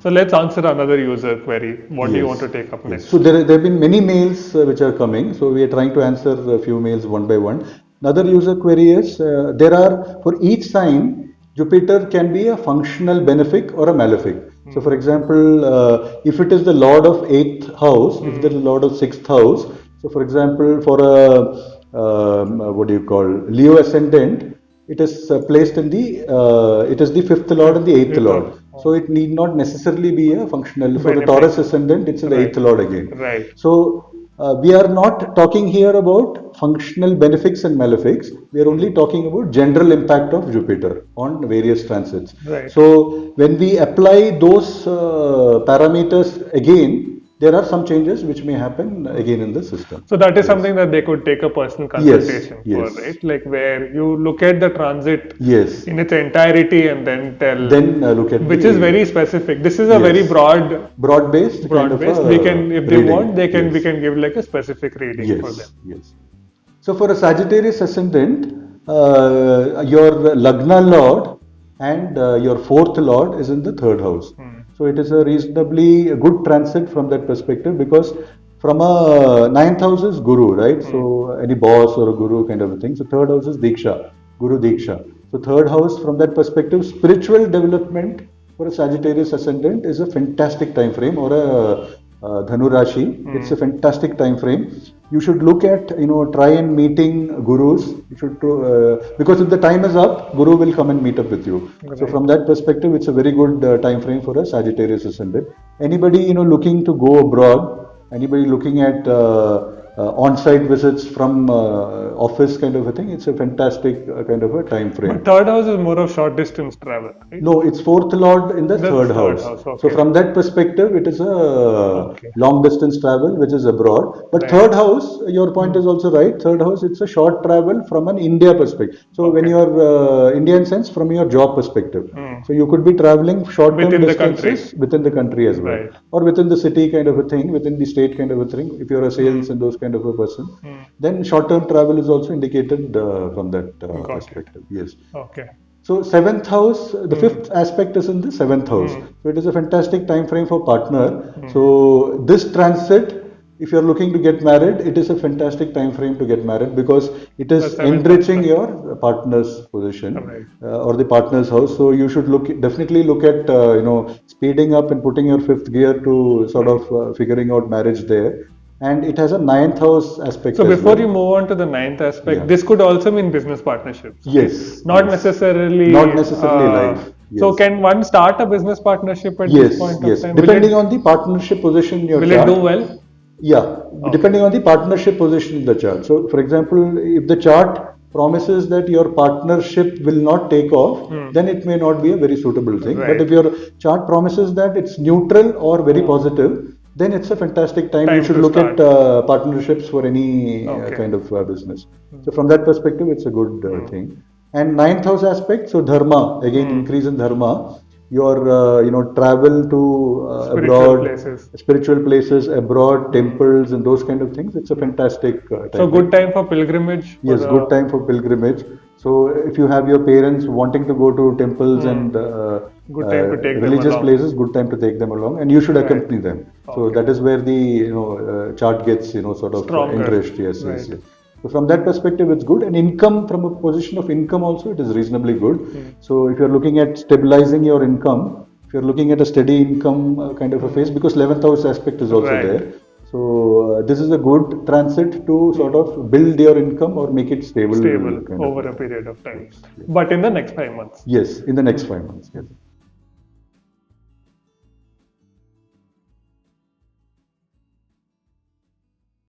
So let's answer another user query. What do you want to take up next? So there have been many mails which are coming. So we are trying to answer a few mails one by one. Another user query is there are, for each sign, Jupiter can be a functional benefic or a malefic. So for example, if it is the lord of 8th house, if it is the lord of 6th house, so for example, for a what do you call, Leo ascendant, it is placed in the it is the 5th lord and the 8th lord. So it need not necessarily be a functional. For the Taurus ascendant, it's the 8th lord again. Right. So we are not talking here about functional benefics and malefics. We are only talking about general impact of Jupiter on various transits. Right. So when we apply those parameters again, there are some changes which may happen again in the system. So that is something that they could take a personal consultation Yes. for, right? Like where you look at the transit Yes. in its entirety and then tell. Then look at which is very specific. This is a very broad-based kind of we can, if they reading. want, they can we can give like a specific reading for them. Yes. So for a Sagittarius ascendant, your Lagna lord and your 4th lord is in the 3rd house. So it is a reasonably good transit from that perspective, because from a 9th house is Guru, right? So any boss or a Guru kind of a thing. So 3rd house is Diksha, Guru Diksha. So 3rd house from that perspective, spiritual development for a Sagittarius ascendant is a fantastic time frame, or a Dhanush Rashi. It's a fantastic time frame. You should look at, try and meeting gurus. You should, because if the time is up, Guru will come and meet up with you. Right. So from that perspective, it's a very good time frame for a Sagittarius ascendant. Anybody, looking to go abroad, anybody looking at on-site visits from office kind of a thing, it's a fantastic kind of a time frame. But 3rd house is more of short distance travel, right? No, it's 4th lord in the 3rd house. Okay. So from that perspective, it is a long distance travel which is abroad. But 3rd house, your point is also right. 3rd house, it's a short travel from an India perspective. So when you are Indian sense, from your job perspective. So you could be traveling short term distances within the country as well, or within the city kind of a thing, within the state kind of a thing. If you're a sales and those kind of a person, then short term travel is also indicated from that perspective. Yes. Okay. So 7th house, the 5th aspect is in the 7th house. So it is a fantastic time frame for partner. So this transit, if you're looking to get married, it is a fantastic time frame to get married, because it is enriching your partner's position or the partner's house. So you should definitely look at speeding up and putting your 5th gear to sort of figuring out marriage there. And it has a 9th house aspect. So before you move on to the 9th aspect, this could also mean business partnerships. Yes. Not necessarily life. Yes. So can one start a business partnership at this point of time? Depending on the partnership position in your chart. Will it do well? Yeah, depending on the partnership position in the chart. So for example, if the chart promises that your partnership will not take off, then it may not be a very suitable thing. But if your chart promises that it's neutral or very positive, then it's a fantastic time. You should look at partnerships for any kind of business. So from that perspective, it's a good thing. And 9th house aspect, so dharma, again increase in dharma. Your travel to spiritual places abroad, temples and those kind of things. It's a fantastic time. So good time for pilgrimage. Yes, good time for pilgrimage. So if you have your parents wanting to go to temples and good time to take religious places, good time to take them along, and you should accompany them. So that is where the chart gets sort of enriched. Yes. So from that perspective, it's good. And income, from a position of income also, it is reasonably good. So if you're looking at stabilizing your income, if you're looking at a steady income kind of a phase, because 11th house aspect is also there. So this is a good transit to sort of build your income or make it stable over a period of time. But in the next 5 months. Yes, in the next 5 months. Yes.